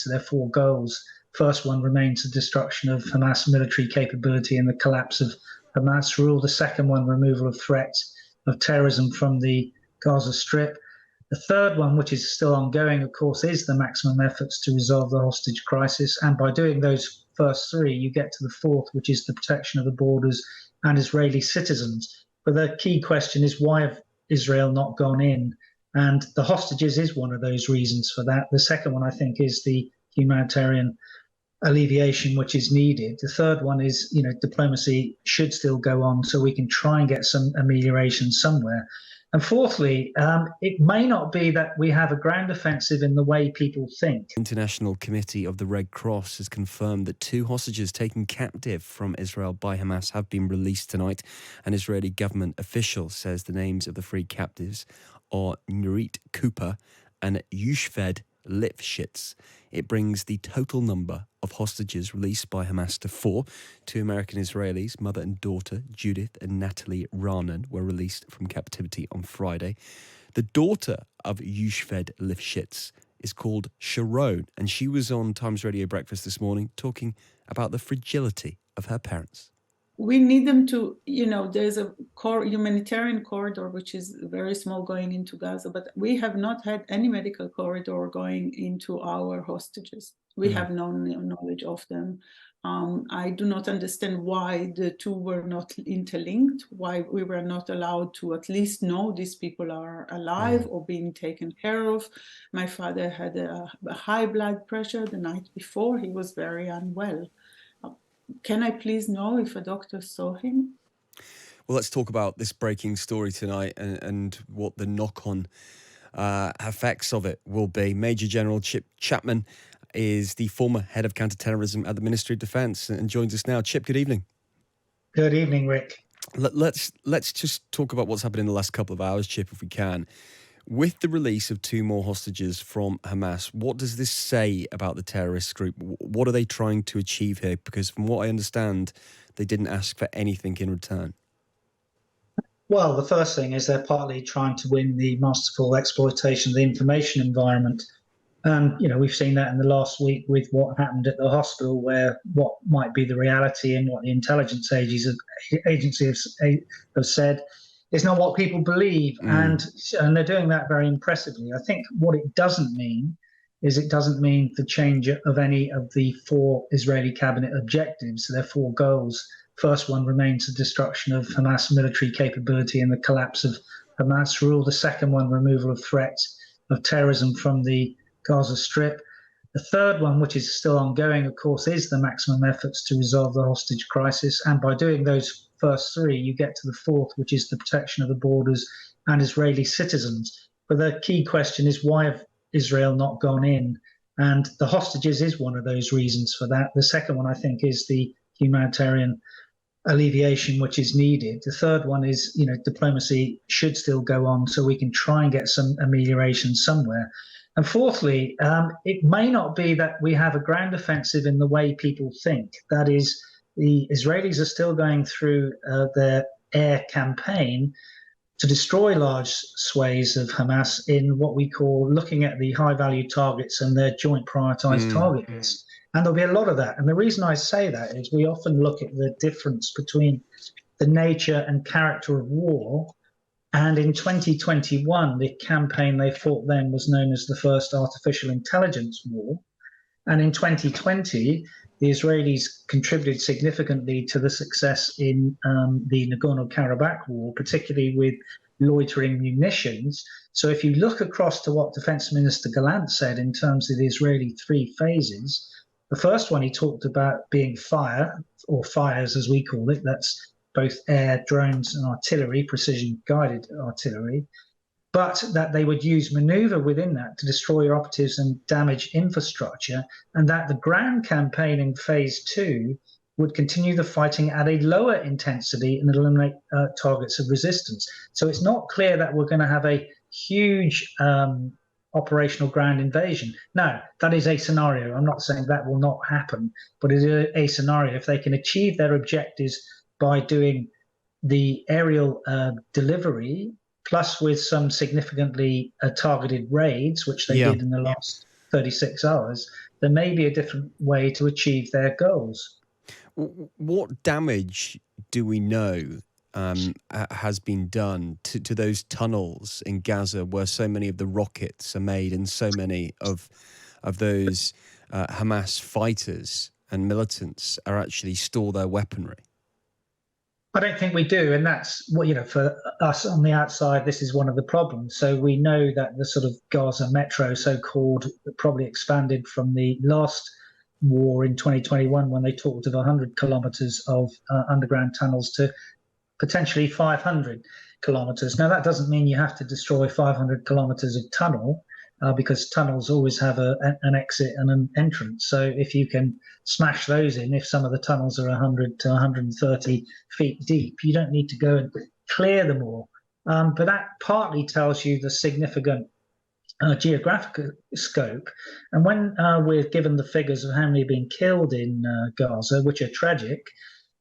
their four goals. First one remains the destruction of Hamas military capability and the collapse of Hamas rule. The second one, removal of threats of terrorism from the Gaza Strip. The third one, which is still ongoing, of course, is the maximum efforts to resolve the hostage crisis. And by doing those first three, you get to the fourth, which is the protection of the borders and Israeli citizens. But the key question is, why have Israel not gone in? And the hostages is one of those reasons for that. The second one, I think, is the humanitarian alleviation which is needed. The third one is, diplomacy should still go on so we can try and get some amelioration somewhere. And fourthly, it may not be that we have a ground offensive in the way people think. International Committee of the Red Cross has confirmed that 2 hostages taken captive from Israel by Hamas have been released tonight. An Israeli government official says the names of the 3 captives are Nurit Cooper and Yushved Lifshitz. It brings the total number of hostages released by Hamas to 4. 2 American Israelis, mother and daughter, Judith and Natalie Ranan, were released from captivity on Friday. The daughter of Yushved Lifshitz is called Sharon, and she was on Times Radio Breakfast this morning talking about the fragility of her parents. We need them to, there's a humanitarian corridor, which is very small going into Gaza, but we have not had any medical corridor going into our hostages. We have no knowledge of them. I do not understand why the 2 were not interlinked, why we were not allowed to at least know these people are alive or being taken care of. My father had a high blood pressure the night before. He was very unwell. Can I please know if a doctor saw him? Well, let's talk about this breaking story tonight and what the knock-on effects of it will be. Major General Chip Chapman is the former head of counterterrorism at the Ministry of Defence and joins us now. Chip, good evening. Good evening, Rick. Let's just talk about what's happened in the last couple of hours, Chip, if we can. With the release of 2 more hostages from Hamas, what does this say about the terrorist group? What are they trying to achieve here? Because from what I understand, they didn't ask for anything in return. Well, the first thing is they're partly trying to win the masterful exploitation of the information environment. And, we've seen that in the last week with what happened at the hospital, where what might be the reality and what the intelligence agencies have said is not what people believe. And they're doing that very impressively. I think what it doesn't mean is it doesn't mean the change of any of the 4 Israeli cabinet objectives, their 4 goals. First one remains the destruction of Hamas military capability and the collapse of Hamas rule. The second one, removal of threats of terrorism from the Gaza Strip. The third one, which is still ongoing, of course, is the maximum efforts to resolve the hostage crisis. And by doing those first 3, you get to the fourth, which is the protection of the borders and Israeli citizens. But the key question is, why have Israel not gone in? And the hostages is one of those reasons for that. The second one, I think, is the humanitarian alleviation which is needed. The third one is, diplomacy should still go on so we can try and get some amelioration somewhere. And fourthly, it may not be that we have a ground offensive in the way people think. That is, the Israelis are still going through their air campaign to destroy large swathes of Hamas in what we call looking at the high-value targets and their joint prioritized target list. And there'll be a lot of that. And the reason I say that is we often look at the difference between the nature and character of war. And in 2021, the campaign they fought then was known as the First Artificial Intelligence War. And in 2020, the Israelis contributed significantly to the success in the Nagorno-Karabakh war, particularly with loitering munitions. So if you look across to what Defense Minister Gallant said in terms of the Israeli 3 phases, the first one he talked about being fire, or fires as we call it, that's both air, drones and artillery, precision-guided artillery, but that they would use maneuver within that to destroy operatives and damage infrastructure, and that the ground campaign in phase 2 would continue the fighting at a lower intensity and eliminate targets of resistance. So it's not clear that we're going to have a huge operational ground invasion. Now, that is a scenario. I'm not saying that will not happen, but it is a scenario. If they can achieve their objectives by doing the aerial delivery, plus with some significantly targeted raids, which they did in the last 36 hours, there may be a different way to achieve their goals. What damage do we know has been done to those tunnels in Gaza where so many of the rockets are made and so many of those Hamas fighters and militants are actually store their weaponry? I don't think we do, and that's what, for us on the outside, this is one of the problems. So we know that the sort of Gaza Metro, so-called, probably expanded from the last war in 2021 when they talked of 100 kilometers of underground tunnels to potentially 500 kilometers. Now, that doesn't mean you have to destroy 500 kilometers of tunnel, because tunnels always have an exit and an entrance. So if you can smash those in, if some of the tunnels are 100 to 130 feet deep, you don't need to go and clear them all. But that partly tells you the significant geographic scope. And when we're given the figures of how many have been killed in Gaza, which are tragic,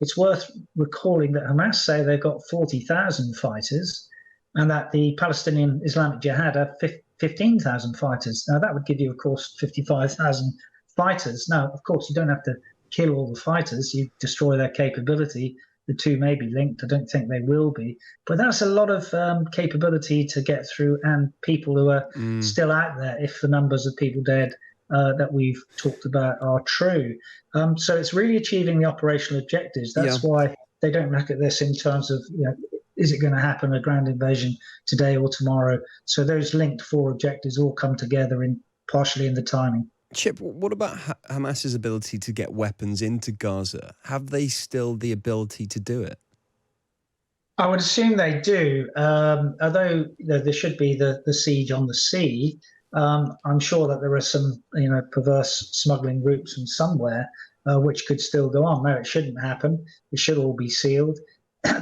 it's worth recalling that Hamas say they've got 40,000 fighters and that the Palestinian Islamic Jihad have 15,000 fighters. Now, that would give you, of course, 55,000 fighters. Now, of course, you don't have to kill all the fighters. You destroy their capability. The two may be linked. I don't think they will be. But that's a lot of capability to get through, and people who are still out there if the numbers of people dead that we've talked about are true. So it's really achieving the operational objectives. That's why they don't look at this in terms of, is it going to happen, a ground invasion today or tomorrow? So those linked four objectives all come together partially in the timing. Chip, what about Hamas's ability to get weapons into Gaza? Have they still the ability to do it? I would assume they do, although there should be the siege on the sea. I'm sure that there are some, perverse smuggling routes from somewhere which could still go on. No, it shouldn't happen. It should all be sealed.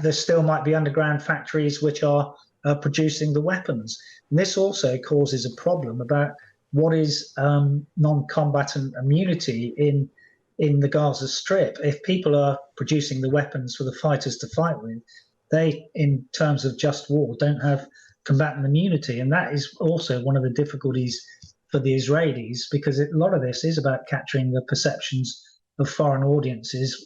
There still might be underground factories which are producing the weapons. And this also causes a problem about what is non-combatant immunity in the Gaza Strip. If people are producing the weapons for the fighters to fight with, they, in terms of just war, don't have combatant immunity. And that is also one of the difficulties for the Israelis, because a lot of this is about capturing the perceptions of foreign audiences,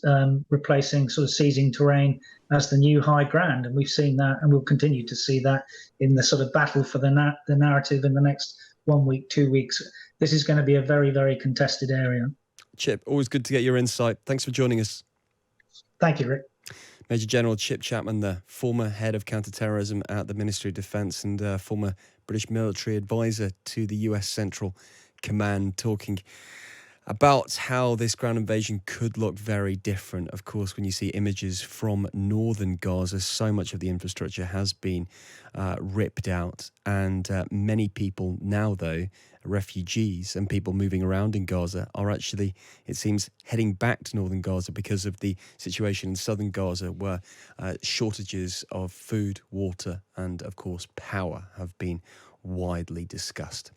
replacing sort of seizing terrain as the new high ground. And we've seen that, and we'll continue to see that in the sort of battle for the narrative in the next 1 week, 2 weeks. This is going to be a very, very contested area. Chip, always good to get your insight. Thanks for joining us. Thank you, Rick. Major General Chip Chapman, the former head of counterterrorism at the Ministry of Defence and former British military advisor to the US Central Command, talking about how this ground invasion could look very different. Of course, when you see images from northern Gaza, so much of the infrastructure has been ripped out. And many people now, though, refugees and people moving around in Gaza are actually, it seems, heading back to northern Gaza because of the situation in southern Gaza, where shortages of food, water, and, of course, power have been widely discussed.